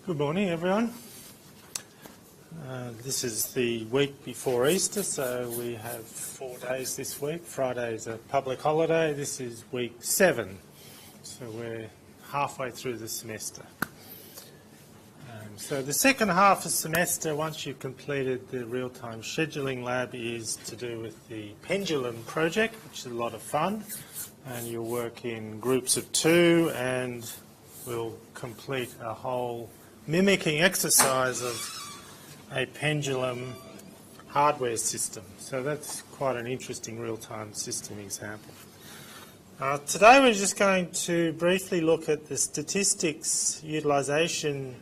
Good morning, everyone. This is the week before Easter, so we have 4 days this week. Friday is a public holiday. This is week 7, so we're halfway through the semester. So the second half of the semester, once you've completed the real-time scheduling lab, is to do with the pendulum project, which is a lot of fun, and you'll work in groups of 2 and we'll complete a whole mimicking exercise of a pendulum hardware system. So that's quite an interesting real-time system example. Today we're just going to briefly look at the statistics utilisation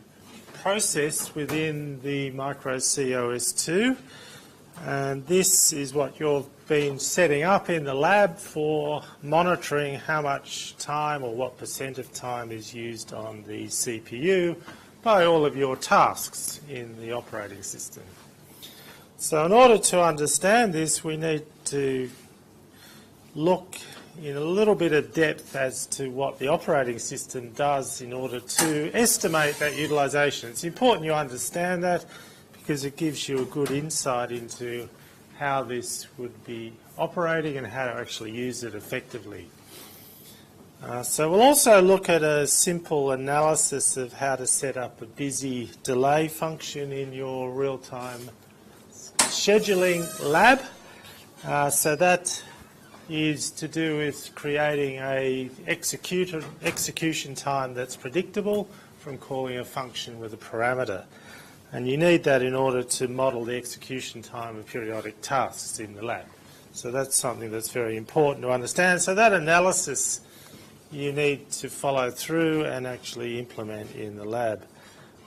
process within the micro COS2, and this is what you've been setting up in the lab for monitoring how much time or what % of time is used on the CPU by all of your tasks in the operating system. So in order to understand this, we need to look in a little bit of depth as to what the operating system does in order to estimate that utilisation. It's important you understand that because it gives you a good insight into how this would be operating and how to actually use it effectively. So we'll also look at a simple analysis of how to set up a busy delay function in your real-time scheduling lab. So that is to do with creating a execution time that's predictable from calling a function with a parameter. And you need that in order to model the execution time of periodic tasks in the lab. So that's something that's very important to understand. So that analysis you need to follow through and actually implement in the lab.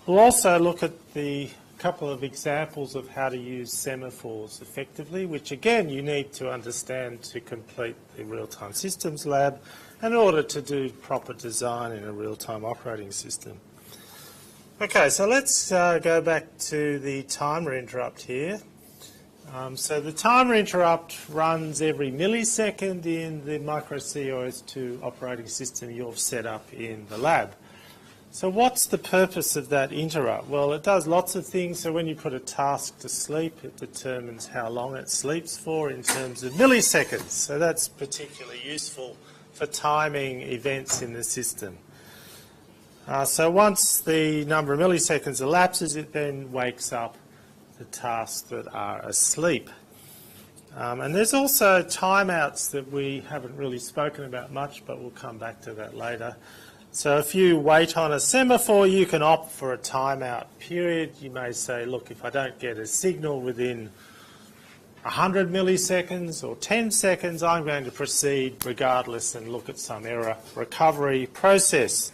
We'll also look at the couple of examples of how to use semaphores effectively, which again you need to understand to complete the real-time systems lab in order to do proper design in a real-time operating system. Okay, so let's go back to the timer interrupt here. So the timer interrupt runs every millisecond in the micro COS2 operating system you've set up in the lab. So what's the purpose of that interrupt? Well, it does lots of things. So when you put a task to sleep, it determines how long it sleeps for in terms of milliseconds. So that's particularly useful for timing events in the system. So once the number of milliseconds elapses, it then wakes up the tasks that are asleep. And there's also timeouts that we haven't really spoken about much, but we'll come back to that later. So if you wait on a semaphore, you can opt for a timeout period. You may say, look, if I don't get a signal within 100 milliseconds or 10 seconds, I'm going to proceed regardless and look at some error recovery process.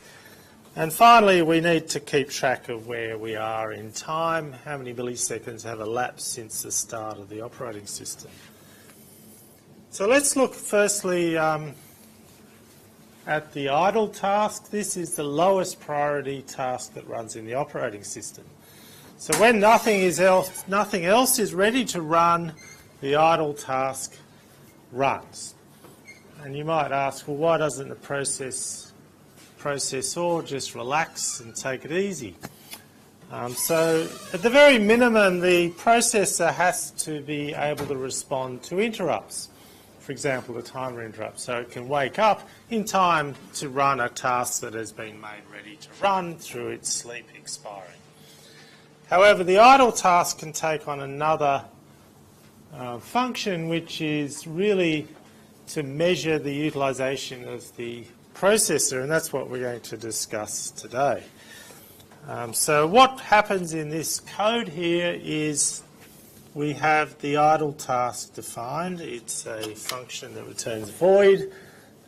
And finally, we need to keep track of where we are in time, how many milliseconds have elapsed since the start of the operating system. So let's look firstly at the idle task. This is the lowest priority task that runs in the operating system. So when nothing else is ready to run, the idle task runs. And you might ask, well, why doesn't the processor just relax and take it easy? So at the very minimum, the processor has to be able to respond to interrupts. For example, the timer interrupt, so it can wake up in time to run a task that has been made ready to run through its sleep expiring. However, the idle task can take on another function, which is really to measure the utilisation of the processor, and that's what we're going to discuss today. So what happens in this code here is we have the idle task defined. It's a function that returns void,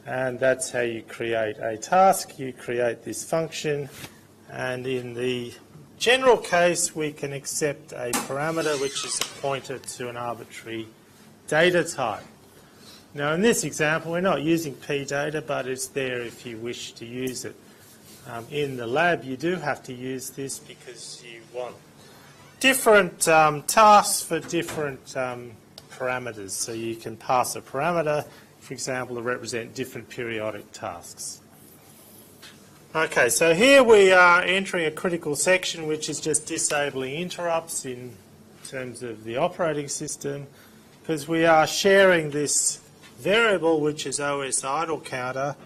and that's how you create a task. You create this function, and in the general case, we can accept a parameter which is a pointer to an arbitrary data type. Now, in this example, we're not using p-data, but it's there if you wish to use it. In the lab, you do have to use this because you want different tasks for different parameters. So you can pass a parameter, for example, to represent different periodic tasks. Okay, so here we are entering a critical section which is just disabling interrupts in terms of the operating system, because we are sharing this variable which is OS idle counter.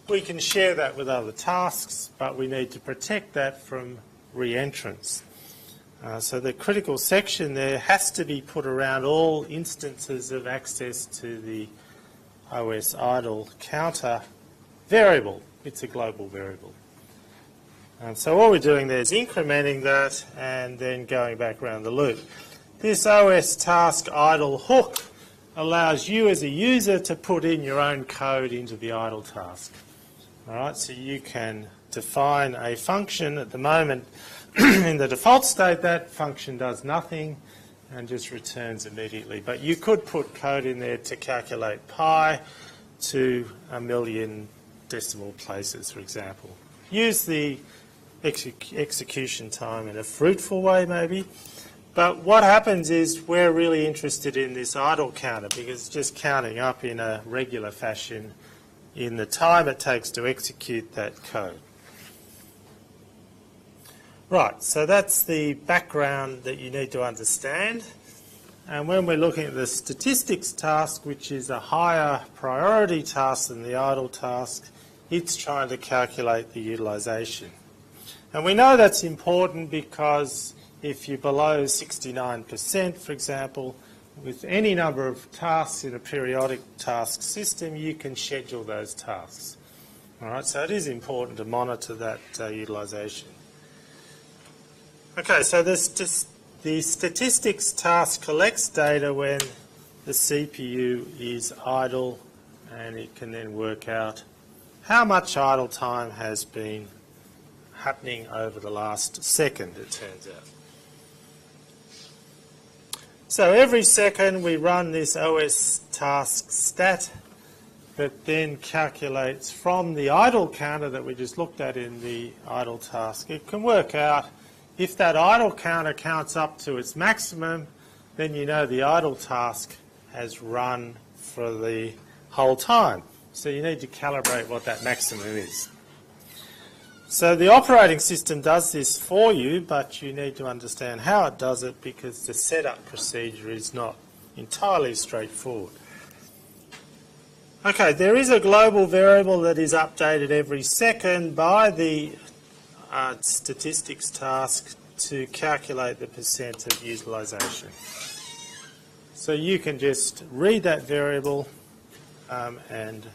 We can share that with other tasks, but we need to protect that from re-entrance. So the critical section there has to be put around all instances of access to the OS idle counter variable. It's a global variable. And so all we're doing there is incrementing that and then going back around the loop. This OS task idle hook allows you as a user to put in your own code into the idle task. All right, so you can define a function. At the moment, in the default state, that function does nothing and just returns immediately. But you could put code in there to calculate pi to 1,000,000 decimal places, for example. Use the execution time in a fruitful way, maybe. But what happens is we're really interested in this idle counter because it's just counting up in a regular fashion in the time it takes to execute that code. Right, so that's the background that you need to understand. And when we're looking at the statistics task, which is a higher priority task than the idle task, it's trying to calculate the utilisation. And we know that's important because if you're below 69%, for example, with any number of tasks in a periodic task system, you can schedule those tasks. All right, so it is important to monitor that utilisation. Okay, so the statistics task collects data when the CPU is idle, and it can then work out how much idle time has been happening over the last second, it turns out. So every second we run this OS task stat that then calculates from the idle counter that we just looked at in the idle task. It can work out if that idle counter counts up to its maximum, then you know the idle task has run for the whole time. So you need to calibrate what that maximum is. So the operating system does this for you, but you need to understand how it does it because the setup procedure is not entirely straightforward. Okay, there is a global variable that is updated every second by the statistics task to calculate the percent of utilisation. So you can just read that variable and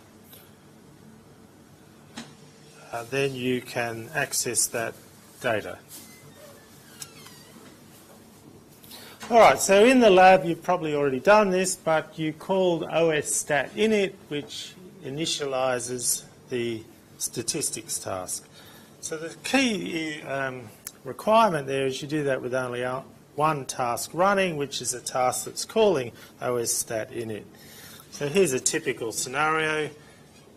then you can access that data. All right, so in the lab you've probably already done this, but you called OS_stat_init, which initialises the statistics task. So the key requirement there is you do that with only one task running, which is a task that's calling OS_stat_init. So here's a typical scenario.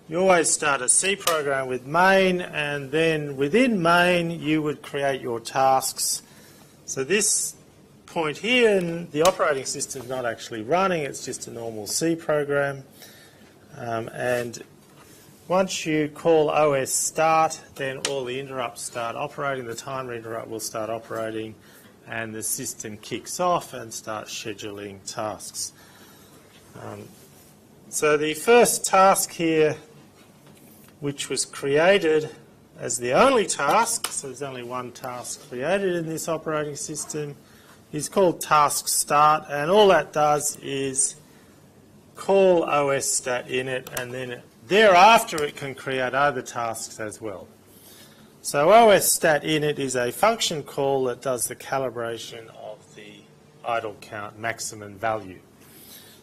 You always start a C program with main, and then within main you would create your tasks. So this point here in the operating system is not actually running, it's just a normal C program. And once you call OS start, then all the interrupts start operating, the timer interrupt will start operating, and the system kicks off and starts scheduling tasks. So the first task here, which was created as the only task, so there's only one task created in this operating system, is called task start, and all that does is call OS_stat_init, and then thereafter it can create other tasks as well. So OS_stat_init is a function call that does the calibration of the idle count maximum value.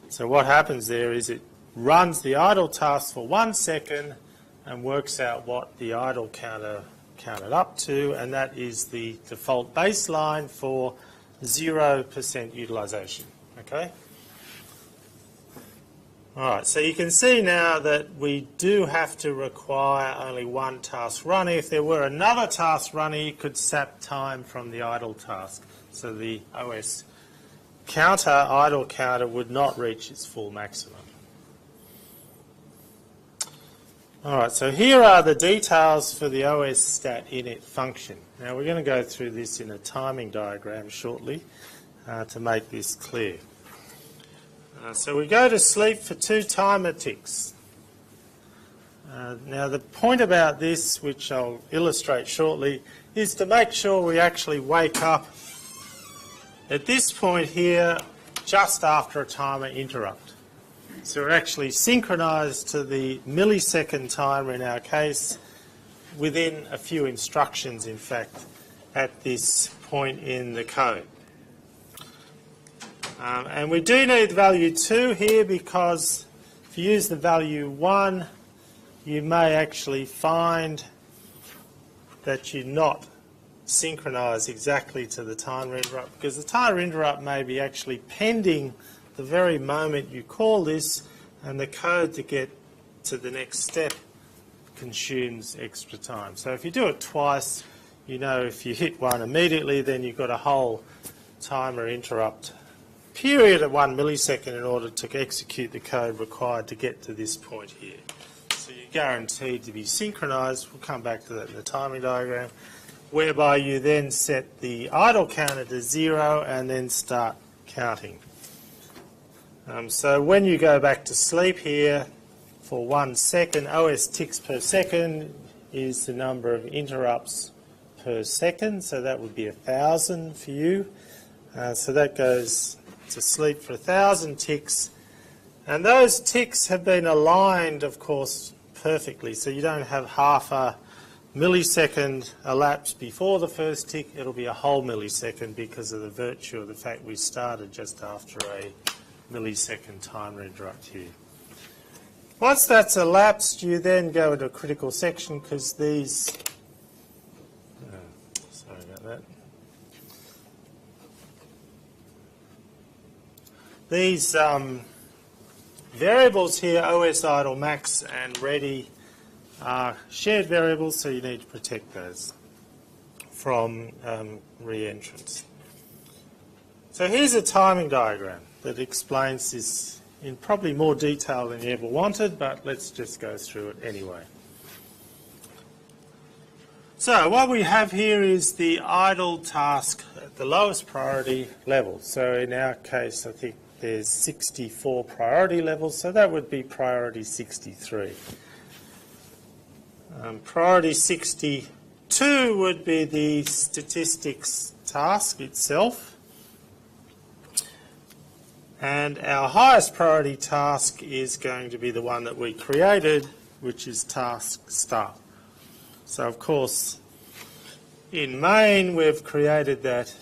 So what happens there is it runs the idle task for 1 second and works out what the idle counter counted up to, and that is the default baseline for 0% utilisation. Okay? Alright, so you can see now that we do have to require only one task running. If there were another task running, it could sap time from the idle task. So the OS counter, idle counter, would not reach its full maximum. Alright, so here are the details for the OS stat init function. Now we're going to go through this in a timing diagram shortly to make this clear. So we go to sleep for 2 timer ticks. Now the point about this, which I'll illustrate shortly, is to make sure we actually wake up at this point here just after a timer interrupt. So we're actually synchronized to the millisecond timer in our case within a few instructions, in fact, at this point in the code. And we do need value 2 here because if you use the value 1, you may actually find that you're not synchronized exactly to the timer interrupt, because the timer interrupt may be actually pending the very moment you call this, and the code to get to the next step consumes extra time. So if you do it twice, you know if you hit 1 immediately, then you've got a whole timer interrupt period at 1 millisecond in order to execute the code required to get to this point here. So you're guaranteed to be synchronized. We'll come back to that in the timing diagram, whereby you then set the idle counter to 0 and then start counting. So when you go back to sleep here for 1 second, OS ticks per second is the number of interrupts per second, so that would be 1,000 for you. So that goes to sleep for 1,000 ticks. And those ticks have been aligned, of course, perfectly. So you don't have half a millisecond elapsed before the first tick. It'll be a whole millisecond because of the virtue of the fact we started just after a millisecond timer interrupt here. Once that's elapsed, you then go into a critical section because these, sorry about that. These variables here, OS idle max and ready, are shared variables, so you need to protect those from re-entrance. So here's a timing diagram that explains this in probably more detail than you ever wanted, but let's just go through it anyway. So what we have here is the idle task at the lowest priority level. So in our case, I think there's 64 priority levels, so that would be priority 63. Priority 62 would be the statistics task itself. And our highest priority task is going to be the one that we created, which is task start. So of course, in main, we've created that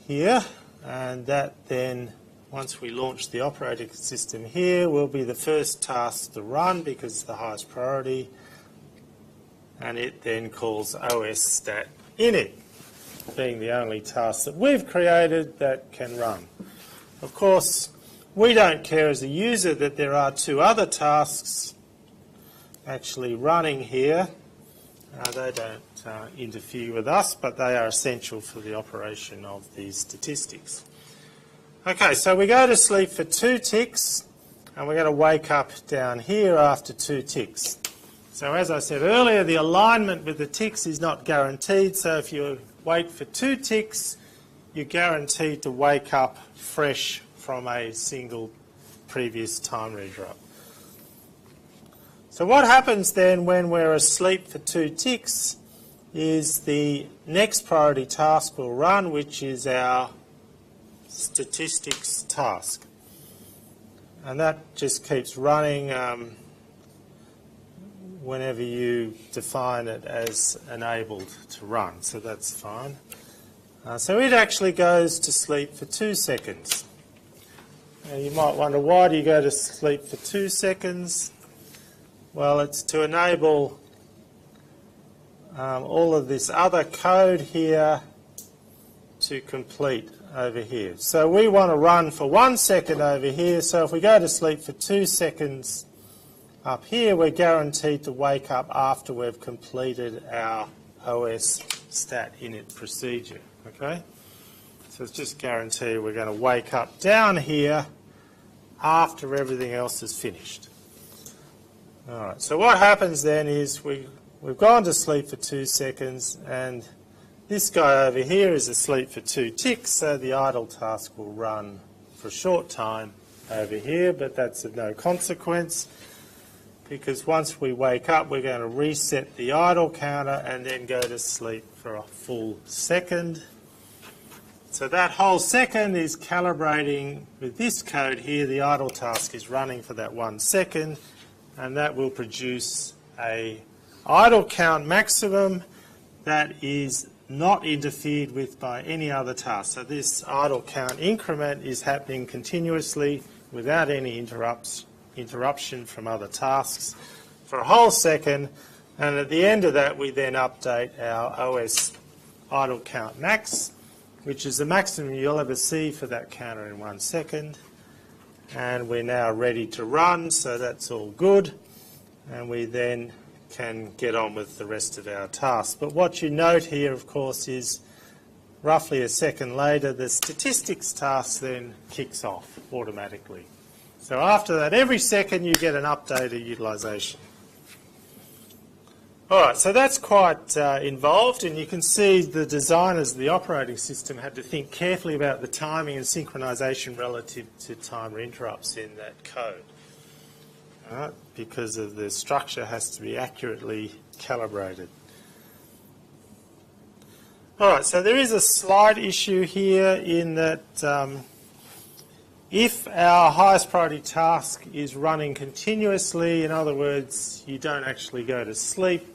here, and that then, once we launch the operating system here, will be the first task to run because it's the highest priority, and it then calls OS stat init, being the only task that we've created that can run. Of course, we don't care as a user that there are 2 other tasks actually running here. They don't interfere with us, but they are essential for the operation of these statistics. Okay, so we go to sleep for 2 ticks, and we're going to wake up down here after 2 ticks. So as I said earlier, the alignment with the ticks is not guaranteed, so if you wait for 2 ticks, you're guaranteed to wake up fresh from a single previous timer interrupt. So what happens then when we're asleep for 2 ticks is the next priority task will run, which is our statistics task. And that just keeps running whenever you define it as enabled to run, so that's fine. So it actually goes to sleep for 2 seconds. Now you might wonder, why do you go to sleep for 2 seconds? Well, it's to enable all of this other code here to complete over here. So we want to run for 1 second over here, so if we go to sleep for 2 seconds up here, we're guaranteed to wake up after we've completed our OS stat init procedure. Okay, so it's just guaranteed we're going to wake up down here after everything else is finished. All right, so what happens then is we've gone to sleep for 2 seconds, and this guy over here is asleep for 2 ticks, so the idle task will run for a short time over here, but that's of no consequence, because once we wake up, we're going to reset the idle counter and then go to sleep for a full second. So that whole second is calibrating with this code here. The idle task is running for that 1 second, and that will produce a idle count maximum that is not interfered with by any other task. So this idle count increment is happening continuously without any interruption from other tasks for a whole second, and at the end of that we then update our OS idle count max, which is the maximum you'll ever see for that counter in 1 second. And we're now ready to run, so that's all good, and we then can get on with the rest of our tasks. But what you note here, of course, is roughly a second later the statistics task then kicks off automatically. So after that, every second you get an update of utilisation. All right, so that's quite involved, and you can see the designers of the operating system had to think carefully about the timing and synchronisation relative to timer interrupts in that code. All right, because of the structure has to be accurately calibrated. All right, so there is a slight issue here in that if our highest priority task is running continuously, in other words, you don't actually go to sleep,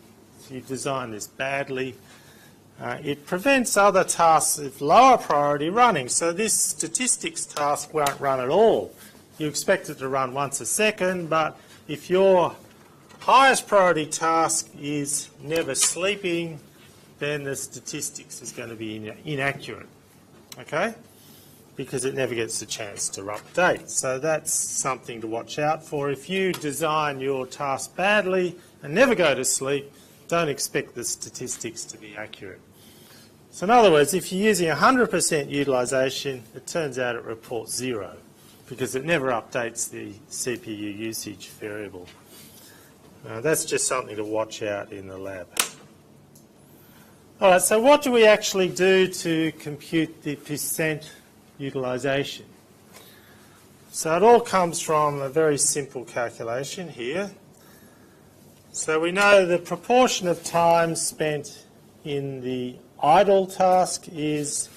you've designed this badly, it prevents other tasks of lower priority running. So this statistics task won't run at all. You expect it to run once a second, but if your highest priority task is never sleeping, then the statistics is going to be inaccurate, okay? Because it never gets a chance to update. So that's something to watch out for. If you design your task badly and never go to sleep, don't expect the statistics to be accurate. So in other words, if you're using 100% utilisation, it turns out it reports 0 because it never updates the CPU usage variable. That's just something to watch out in the lab. All right, so what do we actually do to compute the percent utilisation? So it all comes from a very simple calculation here. So we know the proportion of time spent in the idle task is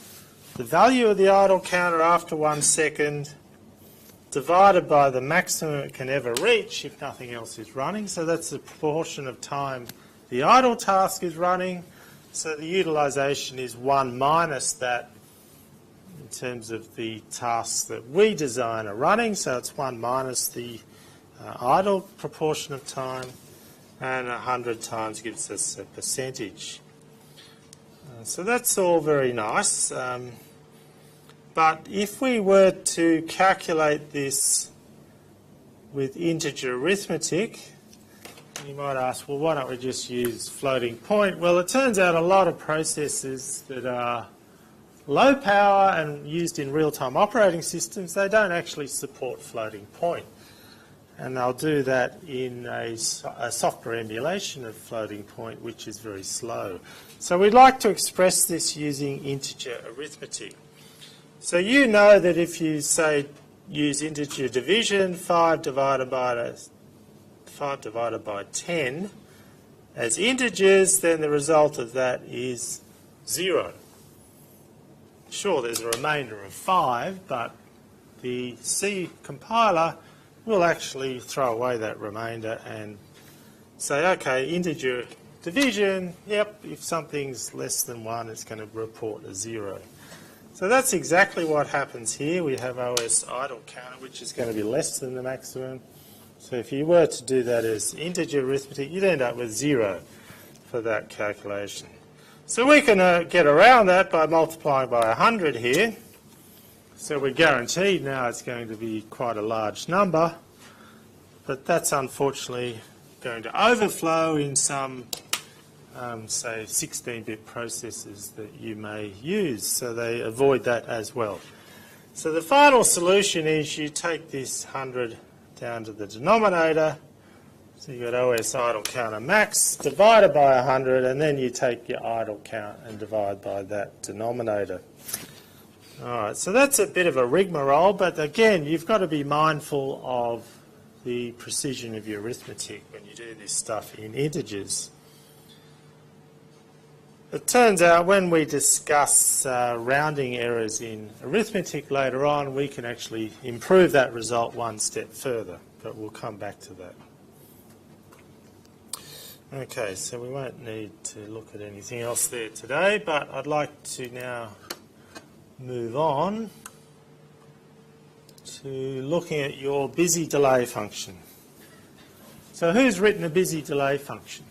the value of the idle counter after 1 second divided by the maximum it can ever reach if nothing else is running. So that's the proportion of time the idle task is running. So the utilisation is 1 minus that in terms of the tasks that we design are running. So it's 1 minus the idle proportion of time, and 100 times gives us a percentage. So that's all very nice. But if we were to calculate this with integer arithmetic, you might ask, well, why don't we just use floating point? Well, it turns out a lot of processors that are low power and used in real-time operating systems, they don't actually support floating point. And they'll do that in a software emulation of floating point, which is very slow. So we'd like to express this using integer arithmetic. So you know that if you, say, use integer division, 5 divided by 10 as integers, then the result of that is 0. Sure, there's a remainder of 5, but the C compiler will actually throw away that remainder and say, okay, integer division, yep, if something's less than 1, it's going to report a 0. So that's exactly what happens here. We have OS idle counter, which is going to be less than the maximum. So if you were to do that as integer arithmetic, you'd end up with 0 for that calculation. So we can get around that by multiplying by 100 here. So we're guaranteed now it's going to be quite a large number, but that's unfortunately going to overflow in some, say, 16-bit processors that you may use, so they avoid that as well. So the final solution is you take this 100 down to the denominator, So you've got OS idle counter max divided by 100, and then you take your idle count and divide by that denominator. All right, so that's a bit of a rigmarole, but again, you've got to be mindful of the precision of your arithmetic when you do this stuff in integers. It turns out when we discuss rounding errors in arithmetic later on, we can actually improve that result one step further, but we'll come back to that. Okay, so we won't need to look at anything else there today, but I'd like to now move on to looking at your busy delay function. So who's written a busy delay function?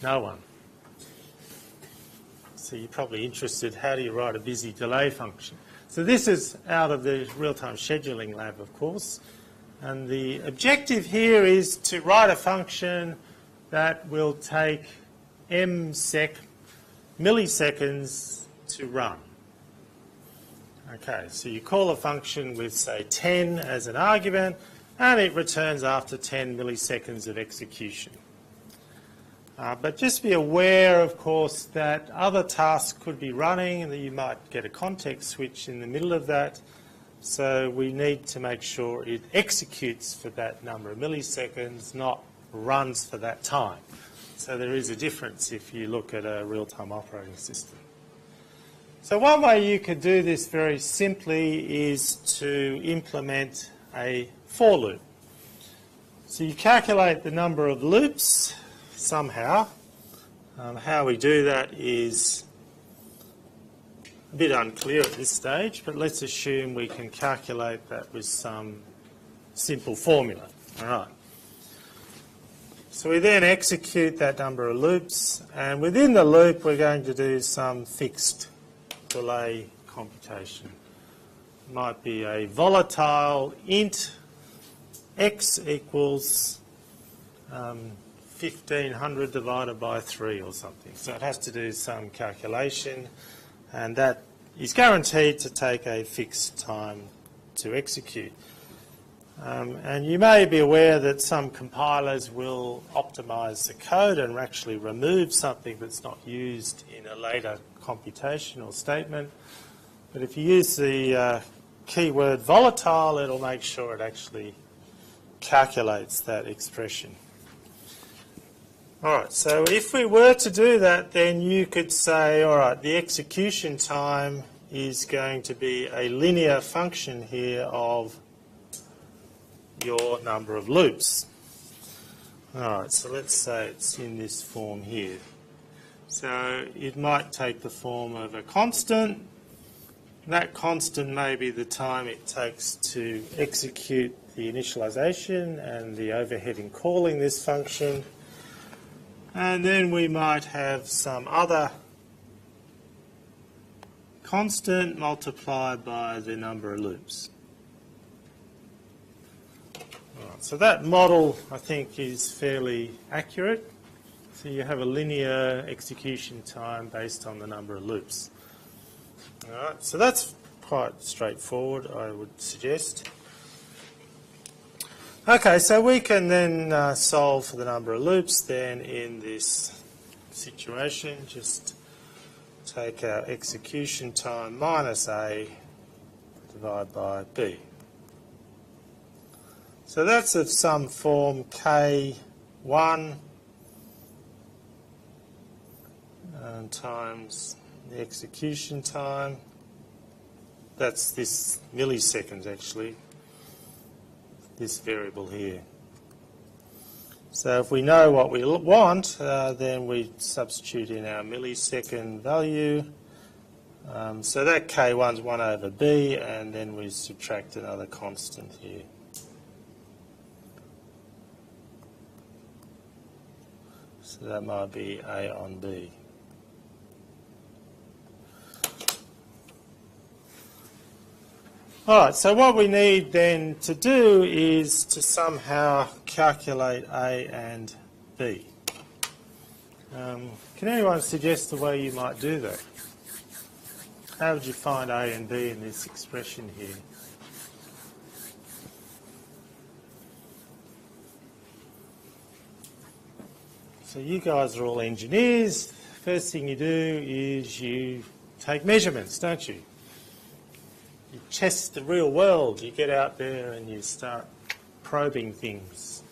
No one. So you're probably interested, how do you write a busy delay function? So this is out of the real-time scheduling lab, of course. And the objective here is to write a function that will take milliseconds to run. Okay, so you call a function with, say, 10 as an argument, and it returns after 10 milliseconds of execution. But just be aware, of course, that other tasks could be running and that you might get a context switch in the middle of that. So we need to make sure it executes for that number of milliseconds, not runs for that time. So there is a difference if you look at a real-time operating system. So one way you could do this very simply is to implement a for loop. So you calculate the number of loops somehow. How we do that is a bit unclear at this stage, but let's assume we can calculate that with some simple formula. All right. So we then execute that number of loops, and within the loop we're going to do some fixed delay computation. It might be a volatile int x equals 1500 divided by 3 or something. So it has to do some calculation, and that is guaranteed to take a fixed time to execute. And you may be aware that some compilers will optimize the code and actually remove something that's not used in a later computation or statement. But if you use the keyword volatile, it'll make sure it actually calculates that expression. All right, so if we were to do that, then you could say, all right, the execution time is going to be a linear function here of your number of loops. All right, so let's say it's in this form here. So it might take the form of a constant. That constant may be the time it takes to execute the initialization and the overhead in calling this function. And then we might have some other constant multiplied by the number of loops. Right, so that model, I think, is fairly accurate. So you have a linear execution time based on the number of loops. All right, so that's quite straightforward, I would suggest. Okay, so we can then solve for the number of loops then in this situation. Just take our execution time minus A divided by B. So that's of some form K1 times the execution time. That's this milliseconds actually, this variable here. So if we know what we want, then we substitute in our millisecond value. So that K1's 1 over B, and then we subtract another constant here. So that might be A on B. All right, so what we need then to do is to somehow calculate A and B. Can anyone suggest the way you might do that? How would you find A and B in this expression here? So you guys are all engineers. First thing you do is you take measurements, don't you? You test the real world. You get out there and you start probing things.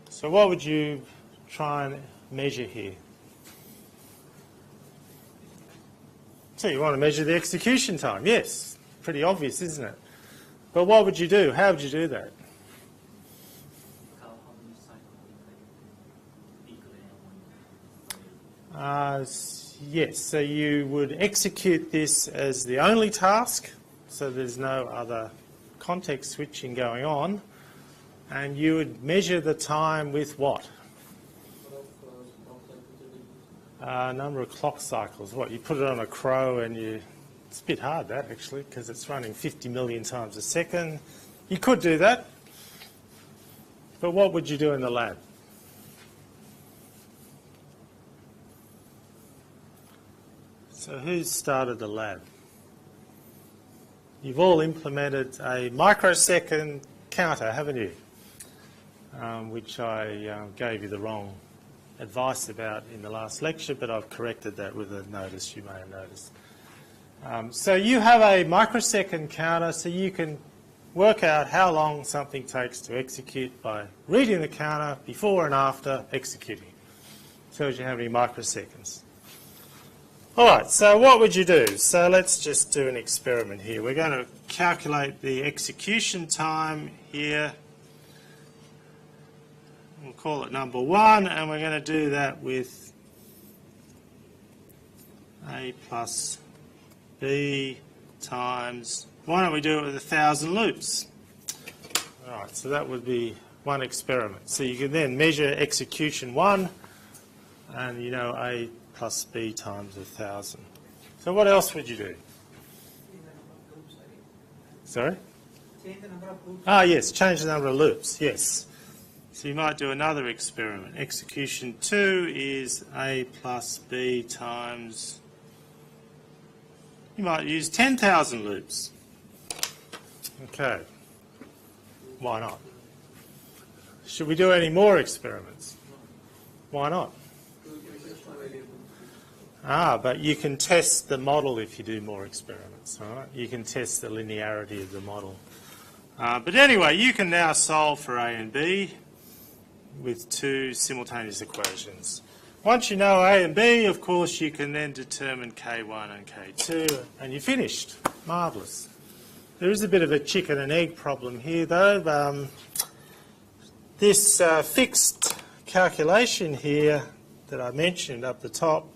So what would you try and measure here? So you want to measure the execution time. Yes, pretty obvious, isn't it? But what would you do? How would you do that? Yes, so you would execute this as the only task, so there's no other context switching going on, and you would measure the time with what? Number of clock cycles. What, you put it on a crow and you... It's a bit hard, that, actually, because it's running 50 million times a second. You could do that, but what would you do in the lab? So who's started the lab? You've all implemented a microsecond counter, haven't you? Which I gave you the wrong advice about in the last lecture, but I've corrected that with a notice you may have noticed. So you have a microsecond counter, so you can work out how long something takes to execute by reading the counter before and after executing. Tells you how many microseconds. All right, so what would you do? So let's just do an experiment here. We're going to calculate the execution time here. We'll call it number 1, and we're going to do that with A plus B times, why don't we do it with 1,000 loops? All right, so that would be one experiment. So you can then measure execution 1, and you know A plus B times 1,000. So what else would you do? Sorry? Change the number of loops. Ah, yes, change the number of loops, yes. So you might do another experiment. Execution 2 is A plus B times, you might use 10,000 loops. Okay. Why not? Should we do any more experiments? Why not? But you can test the model if you do more experiments, all right? You can test the linearity of the model. But anyway, you can now solve for A and B with 2 simultaneous equations. Once you know A and B, of course, you can then determine K1 and K2, and you're finished. Marvellous. There is a bit of a chicken and egg problem here, though. This fixed calculation here that I mentioned up the top,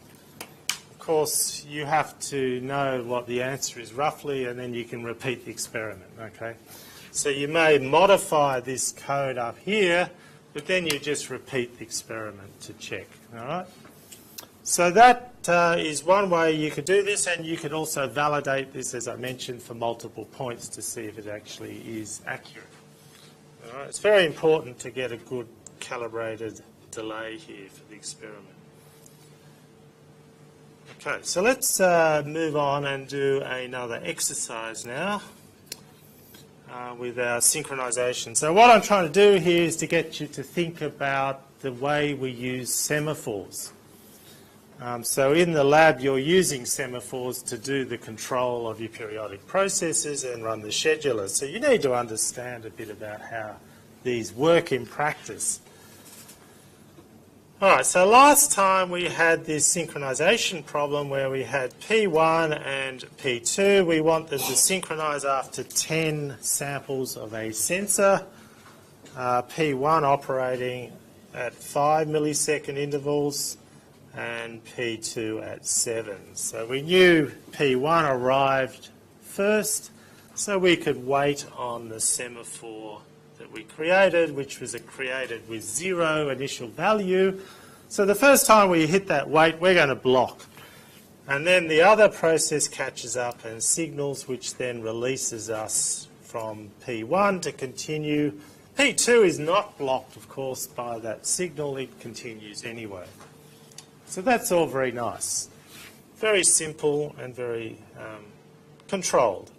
of course, you have to know what the answer is roughly, and then you can repeat the experiment, okay? So you may modify this code up here, but then you just repeat the experiment to check, all right? So that is one way you could do this, and you could also validate this, as I mentioned, for multiple points to see if it actually is accurate. All right? It's very important to get a good calibrated delay here for the experiment. Okay, so let's move on and do another exercise now with our synchronization. So what I'm trying to do here is to get you to think about the way we use semaphores. So in the lab, you're using semaphores to do the control of your periodic processes and run the scheduler. So you need to understand a bit about how these work in practice. All right, so last time we had this synchronization problem where we had P1 and P2. We want them to synchronize after 10 samples of a sensor. P1 operating at 5 millisecond intervals and P2 at 7. So we knew P1 arrived first, so we could wait on the semaphore that we created, which was created with 0 initial value. So the first time we hit that wait, we're going to block. And then the other process catches up and signals, which then releases us from P1 to continue. P2 is not blocked, of course, by that signal. It continues anyway. So that's all very nice. Very simple and very controlled.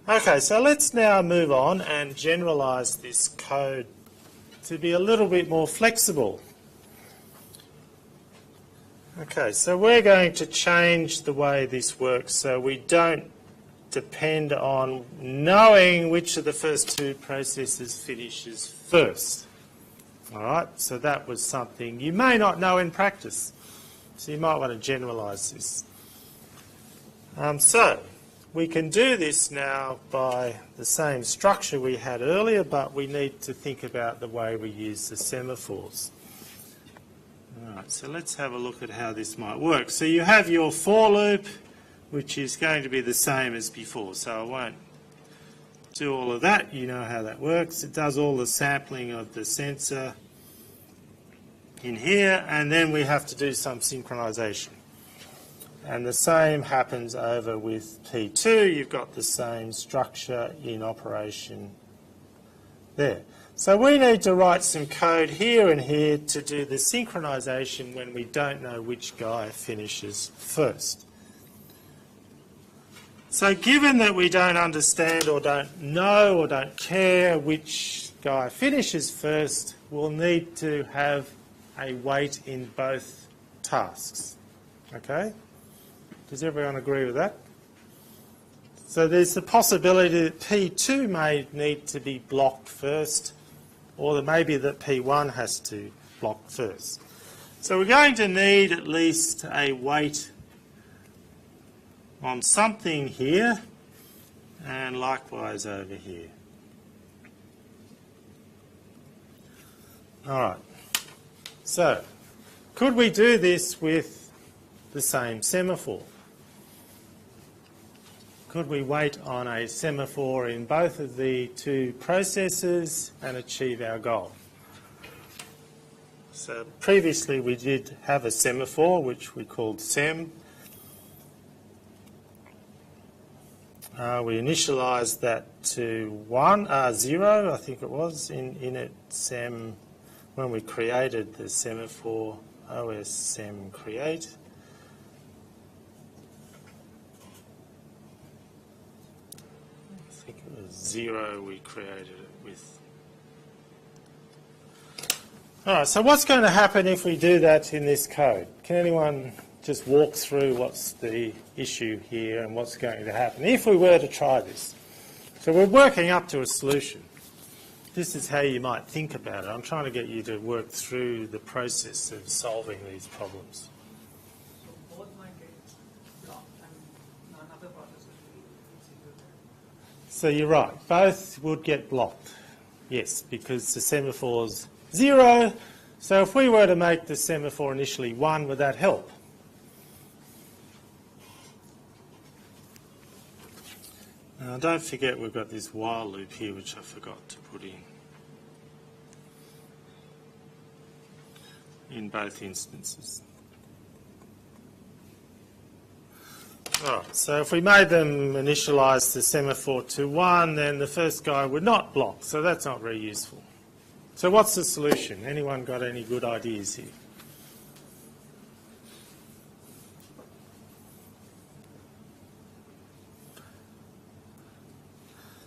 Okay, so let's now move on and generalize this code to be a little bit more flexible. Okay, so we're going to change the way this works so we don't depend on knowing which of the first two processes finishes first. All right, so that was something you may not know in practice, so you might want to generalise this. So we can do this now by the same structure we had earlier, but we need to think about the way we use the semaphores. All right, so let's have a look at how this might work. So you have your for loop, which is going to be the same as before, so I won't do all of that. You know how that works. It does all the sampling of the sensor in here, and then we have to do some synchronization. And the same happens over with P2. You've got the same structure in operation there. So we need to write some code here and here to do the synchronization when we don't know which guy finishes first. So given that we don't understand or don't know or don't care which guy finishes first, we'll need to have a wait in both tasks. Okay? Does everyone agree with that? So there's the possibility that P2 may need to be blocked first, or that maybe that P1 has to block first. So we're going to need at least a wait on something here, and likewise over here. All right. So could we do this with the same semaphore? Could we wait on a semaphore in both of the two processes and achieve our goal? So previously we did have a semaphore which we called sem. We initialised that to 0, I think it was, in it sem when we created the semaphore os sem create. I think it was 0 we created it with. All right, so what's going to happen if we do that in this code? Can anyone just walk through what's the issue here and what's going to happen if we were to try this? So we're working up to a solution. This is how you might think about it. I'm trying to get you to work through the process of solving these problems. So both might get blocked and another process will be executed. So you're right, both would get blocked. Yes, because the semaphore's 0. So if we were to make the semaphore initially 1, would that help? Now don't forget we've got this while loop here which I forgot to put in both instances. Alright, so if we made them initialise the semaphore to 1, then the first guy would not block, so that's not very useful. So what's the solution? Anyone got any good ideas here?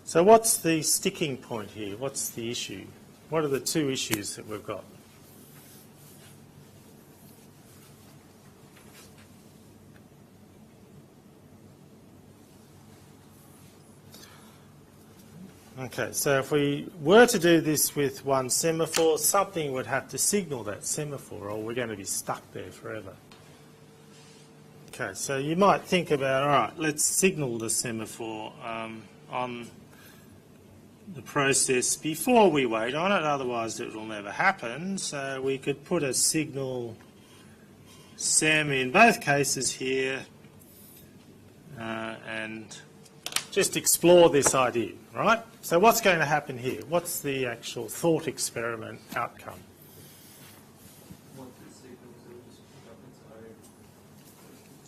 So what's the sticking point here? What's the issue? What are the two issues that we've got? Okay, so if we were to do this with one semaphore, something would have to signal that semaphore or we're going to be stuck there forever. Okay, so you might think about, all right, let's signal the semaphore on the process before we wait on it, otherwise it will never happen. So we could put a signal sem in both cases here and just explore this idea, right? So what's going to happen here? What's the actual thought experiment outcome?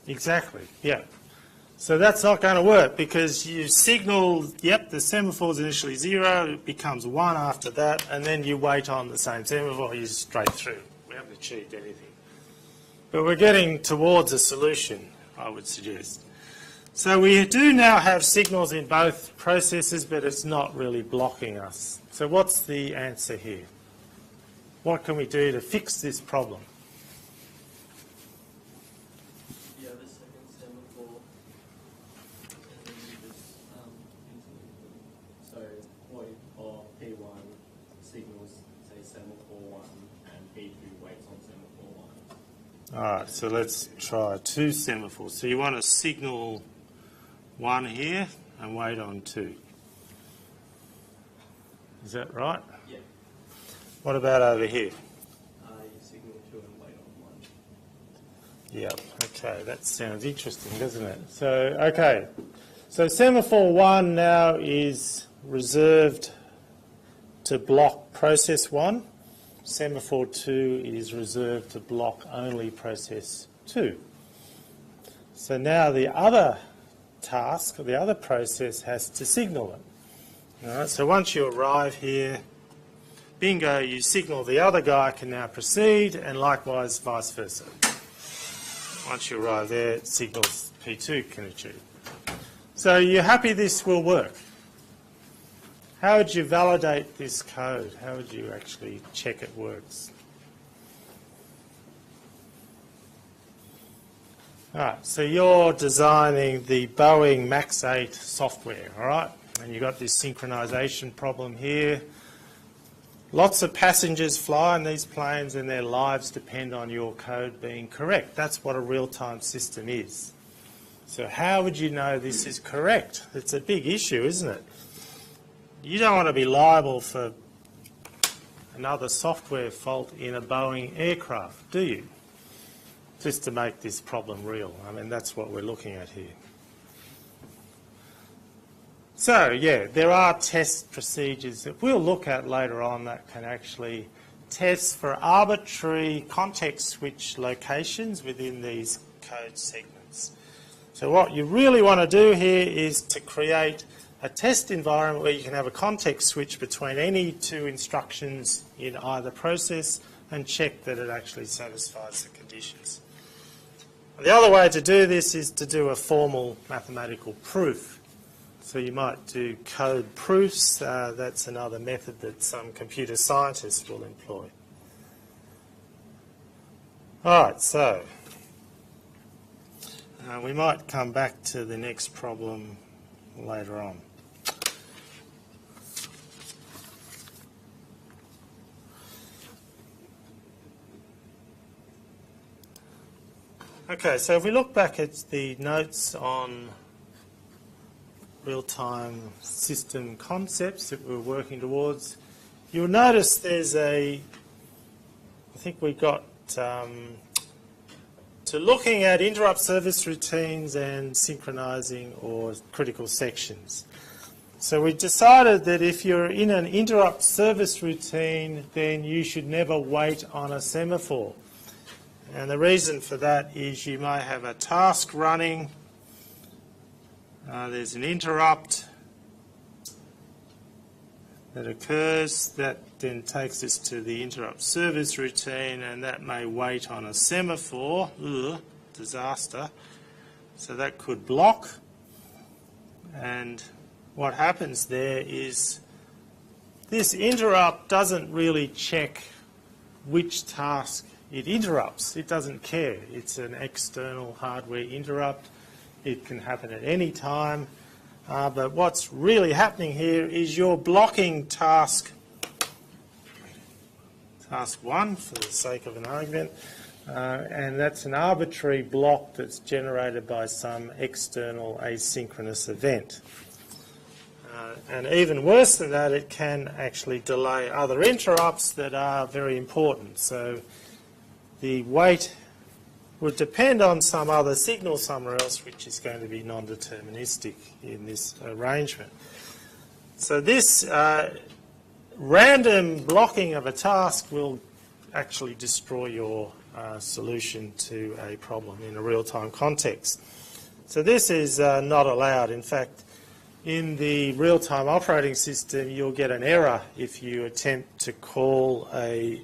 Exactly, yeah. So that's not going to work because you signal, yep, the semaphore's initially 0, it becomes 1 after that, and then you wait on the same semaphore, you're straight through. We haven't achieved anything. But we're getting towards a solution, I would suggest. So we do now have signals in both processes, but it's not really blocking us. So what's the answer here? What can we do to fix this problem? Alright, so let's try 2 semaphores. So you want to signal 1 here and wait on 2. Is that right? Yeah. What about over here? You signal 2 and wait on 1. Yep, okay, that sounds interesting, doesn't it? So, okay, so semaphore 1 now is reserved to block process 1. Semaphore 2 is reserved to block only process 2. So now the other task, or the other process, has to signal it. All right, so once you arrive here, bingo, you signal the other guy can now proceed, and likewise vice versa. Once you arrive there, it signals P2 can achieve. So you're happy this will work? How would you validate this code? How would you actually check it works? All right, so you're designing the Boeing MAX 8 software, all right? And you've got this synchronization problem here. Lots of passengers fly in these planes and their lives depend on your code being correct. That's what a real-time system is. So how would you know this is correct? It's a big issue, isn't it? You don't want to be liable for another software fault in a Boeing aircraft, do you? Just to make this problem real. I mean, that's what we're looking at here. So, yeah, there are test procedures that we'll look at later on that can actually test for arbitrary context switch locations within these code segments. So what you really want to do here is to create a test environment where you can have a context switch between any 2 instructions in either process and check that it actually satisfies the conditions. The other way to do this is to do a formal mathematical proof. So you might do code proofs. That's another method that some computer scientists will employ. All right, so we might come back to the next problem later on. Okay, so if we look back at the notes on real-time system concepts that we're working towards, you'll notice there's I think we got to looking at interrupt service routines and synchronizing or critical sections. So we decided that if you're in an interrupt service routine, then you should never wait on a semaphore. And the reason for that is you may have a task running, there's an interrupt that occurs, that then takes us to the interrupt service routine, and that may wait on a semaphore. Ugh, disaster. So that could block, and what happens there is this interrupt doesn't really check which task it interrupts. It doesn't care. It's an external hardware interrupt. It can happen at any time. But what's really happening here is you're blocking task 1 for the sake of an argument, and that's an arbitrary block that's generated by some external asynchronous event. And even worse than that, it can actually delay other interrupts that are very important. So the wait would depend on some other signal somewhere else, which is going to be non-deterministic in this arrangement. So this random blocking of a task will actually destroy your solution to a problem in a real-time context. So this is not allowed. In fact, in the real-time operating system, you'll get an error if you attempt to call a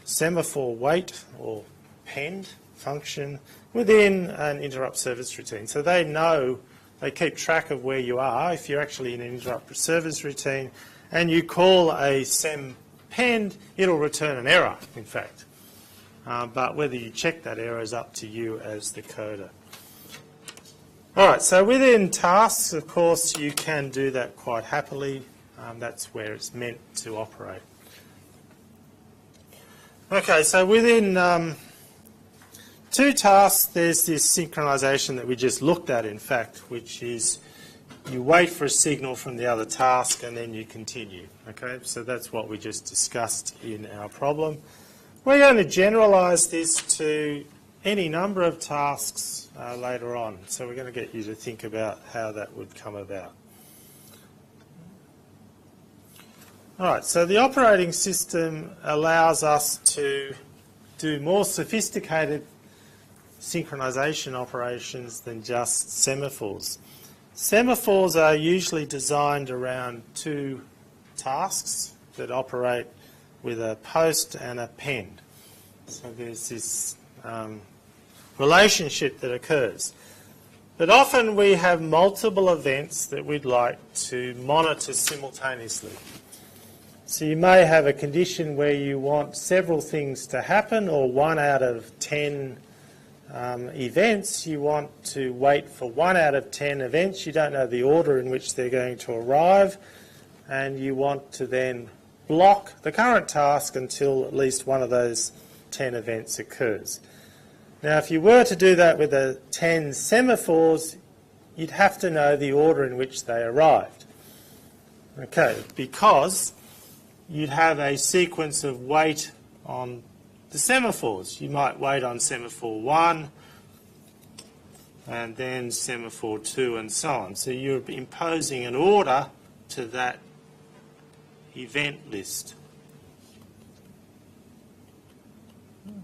semaphore wait or pend function within an interrupt service routine. So they know, they keep track of where you are. If you're actually in an interrupt service routine and you call a sem pend, it'll return an error, in fact. But whether you check that error is up to you as the coder. All right, so within tasks, of course, you can do that quite happily. That's where it's meant to operate. Okay, so within two tasks, there's this synchronization that we just looked at, in fact, which is you wait for a signal from the other task and then you continue. Okay, so that's what we just discussed in our problem. We're going to generalize this to any number of tasks later on. So we're going to get you to think about how that would come about. All right, so the operating system allows us to do more sophisticated synchronization operations than just semaphores. Semaphores are usually designed around two tasks that operate with a post and a pend. So there's this relationship that occurs. But often we have multiple events that we'd like to monitor simultaneously. So you may have a condition where you want several things to happen, or 1 out of 10 events. You want to wait for 1 out of 10 events. You don't know the order in which they're going to arrive, and you want to then block the current task until at least one of those 10 events occurs. Now, if you were to do that with the 10 semaphores, you'd have to know the order in which they arrived. Okay, because you'd have a sequence of wait on the semaphores. You might wait on semaphore 1 and then semaphore 2 and so on. So you're imposing an order to that event list.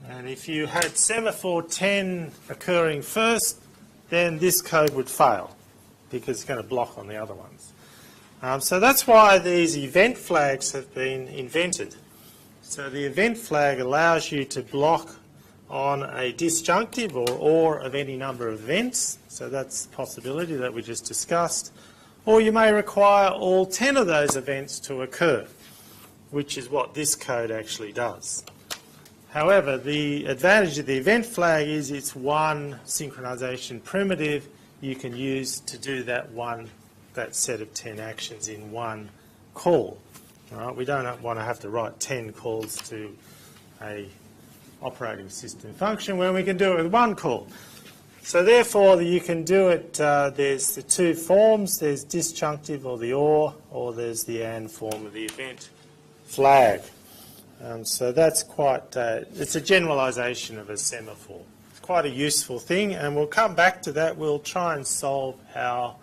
And if you had semaphore 10 occurring first, then this code would fail because it's going to block on the other ones. So that's why these event flags have been invented. So the event flag allows you to block on a disjunctive or of any number of events. So that's the possibility that we just discussed. Or you may require all 10 of those events to occur, which is what this code actually does. However, the advantage of the event flag is it's one synchronization primitive you can use to do that set of 10 actions in one call. All right, we don't want to have to write 10 calls to a operating system function when we can do it with one call. So therefore, you can do it, there's the two forms, there's disjunctive or the or there's the and form of the event flag. So that's quite, it's a generalization of a semaphore. It's quite a useful thing, and we'll come back to that. We'll try and solve our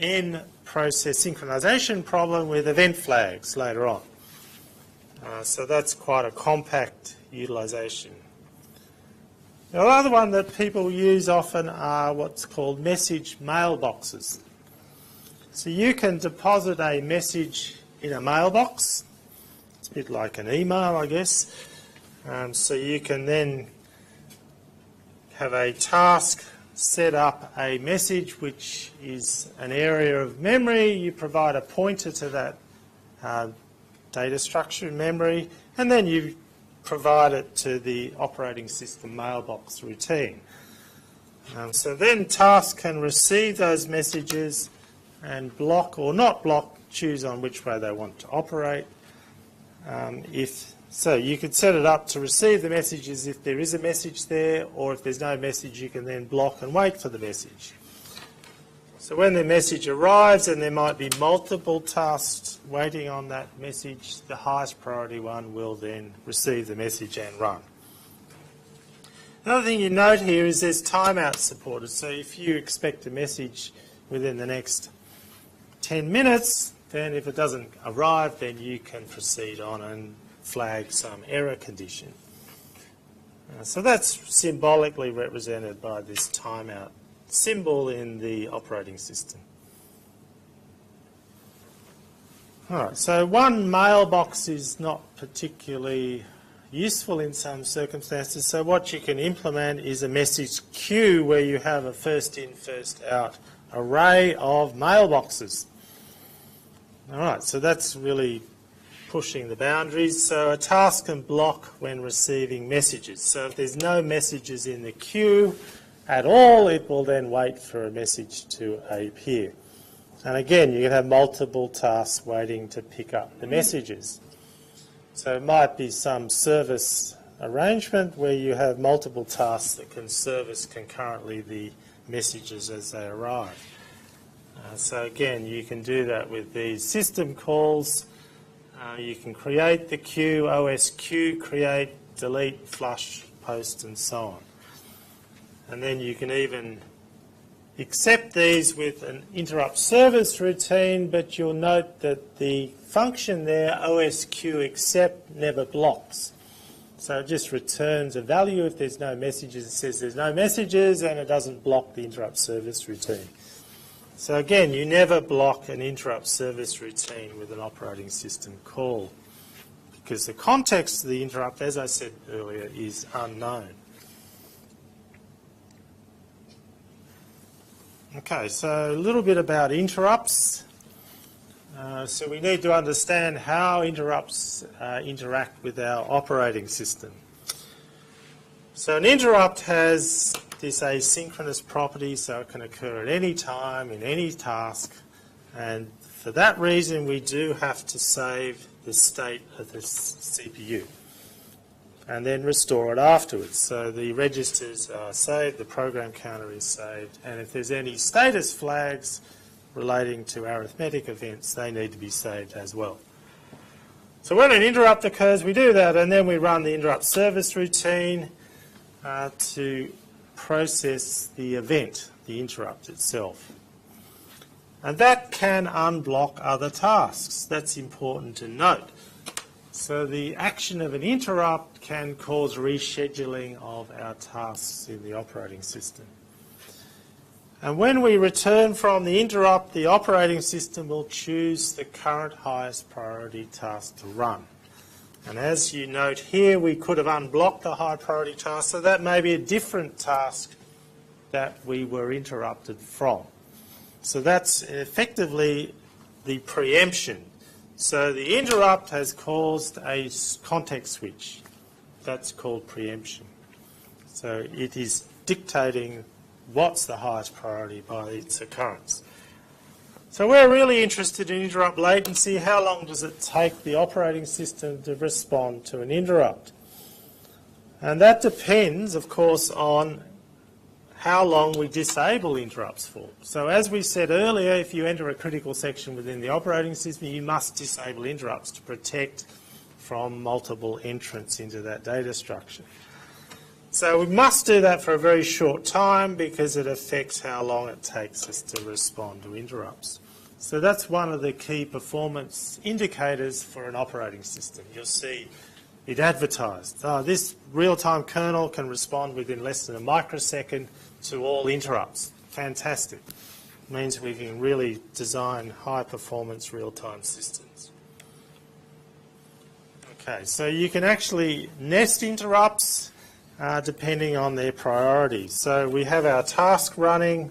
N-process synchronization problem with event flags later on. So that's quite a compact utilization. The other one that people use often are what's called message mailboxes. So you can deposit a message in a mailbox. It's a bit like an email, I guess. So you can then have a task set up a message which is an area of memory. You provide a pointer to that data structure in memory, and then you provide it to the operating system mailbox routine. So then tasks can receive those messages and block or not block, choose on which way they want to operate. So you could set it up to receive the messages if there is a message there, or if there's no message you can then block and wait for the message. So when the message arrives, and there might be multiple tasks waiting on that message, the highest priority one will then receive the message and run. Another thing you note here is there's timeout supported. So if you expect a message within the next 10 minutes, then if it doesn't arrive, then you can proceed on and flag some error condition. So that's symbolically represented by this timeout symbol in the operating system. All right, so one mailbox is not particularly useful in some circumstances. So what you can implement is a message queue where you have a first in, first out array of mailboxes. All right, so that's really pushing the boundaries. So a task can block when receiving messages. So if there's no messages in the queue at all, it will then wait for a message to appear. And again, you can have multiple tasks waiting to pick up the messages. So it might be some service arrangement where you have multiple tasks that can service concurrently the messages as they arrive. So again, you can do that with these system calls. You can create the queue, OSQ, create, delete, flush, post, and so on. And then you can even accept these with an interrupt service routine, but you'll note that the function there, OSQ accept, never blocks. So it just returns a value if there's no messages. It says there's no messages, and it doesn't block the interrupt service routine. So again, you never block an interrupt service routine with an operating system call, because the context of the interrupt, as I said earlier, is unknown. Okay, so a little bit about interrupts. So we need to understand how interrupts interact with our operating system. So an interrupt has this asynchronous property, so it can occur at any time in any task, and for that reason we do have to save the state of the CPU and then restore it afterwards. So the registers are saved, the program counter is saved, and if there's any status flags relating to arithmetic events, they need to be saved as well. So when an interrupt occurs, we do that, and then we run the interrupt service routine to process the event, the interrupt itself. And that can unblock other tasks. That's important to note. So the action of an interrupt can cause rescheduling of our tasks in the operating system. And when we return from the interrupt, the operating system will choose the current highest priority task to run. And as you note here, we could have unblocked the high priority task, so that may be a different task that we were interrupted from. So that's effectively the preemption. So the interrupt has caused a context switch. That's called preemption. So it is dictating what's the highest priority by its occurrence. So we're really interested in interrupt latency. How long does it take the operating system to respond to an interrupt? And that depends, of course, on how long we disable interrupts for. So as we said earlier, if you enter a critical section within the operating system, you must disable interrupts to protect from multiple entrants into that data structure. So we must do that for a very short time because it affects how long it takes us to respond to interrupts. So that's one of the key performance indicators for an operating system. You'll see it advertised. This real-time kernel can respond within less than a microsecond to all interrupts. Fantastic. It means we can really design high-performance real-time systems. Okay, so you can actually nest interrupts depending on their priority. So we have our task running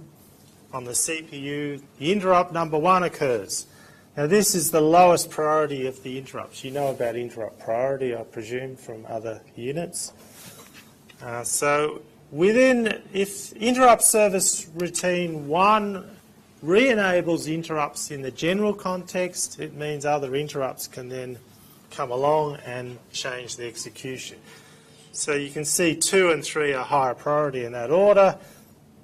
on the CPU. The interrupt number 1 occurs. Now this is the lowest priority of the interrupts. You know about interrupt priority, I presume, from other units. So if interrupt service routine 1 re-enables interrupts in the general context, it means other interrupts can then come along and change the execution. So you can see 2 and 3 are higher priority in that order,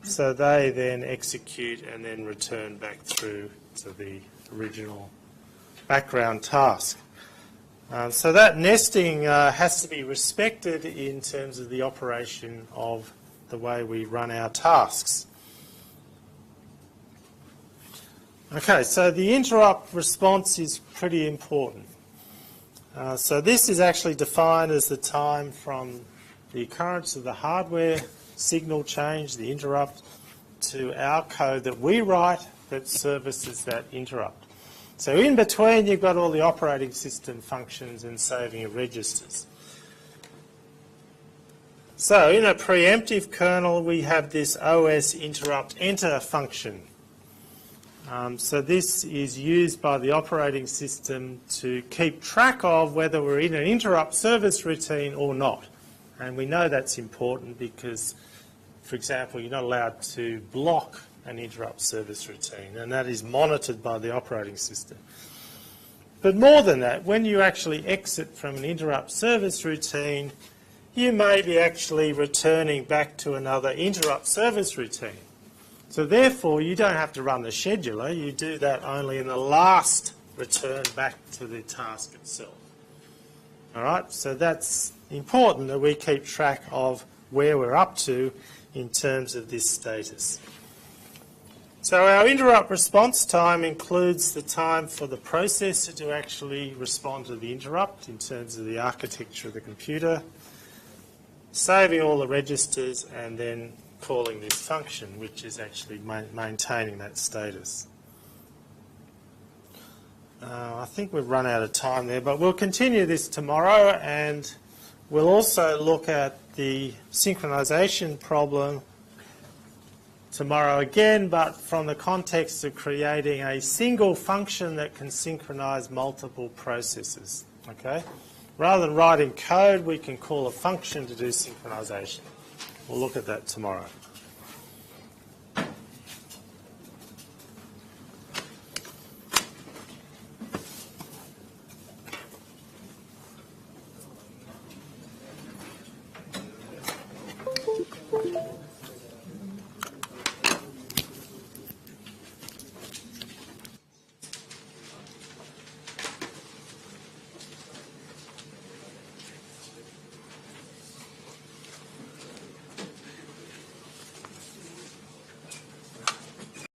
so they then execute and then return back through to the original background task. So that nesting has to be respected in terms of the operation of the way we run our tasks. Okay, so the interrupt response is pretty important. So this is actually defined as the time from the occurrence of the hardware signal change, the interrupt, to our code that we write that services that interrupt. So in between, you've got all the operating system functions and saving of registers. So in a preemptive kernel, we have this OS interrupt enter function. So this is used by the operating system to keep track of whether we're in an interrupt service routine or not. And we know that's important because, for example, you're not allowed to block an interrupt service routine, and that is monitored by the operating system. But more than that, when you actually exit from an interrupt service routine, you may be actually returning back to another interrupt service routine. So therefore, you don't have to run the scheduler. You do that only in the last return back to the task itself. All right, so that's important that we keep track of where we're up to in terms of this status. So our interrupt response time includes the time for the processor to actually respond to the interrupt in terms of the architecture of the computer, saving all the registers and then calling this function, which is actually maintaining that status. I think we've run out of time there, but we'll continue this tomorrow, and we'll also look at the synchronization problem tomorrow again, but from the context of creating a single function that can synchronize multiple processes. Okay? Rather than writing code, we can call a function to do synchronization. We'll look at that tomorrow.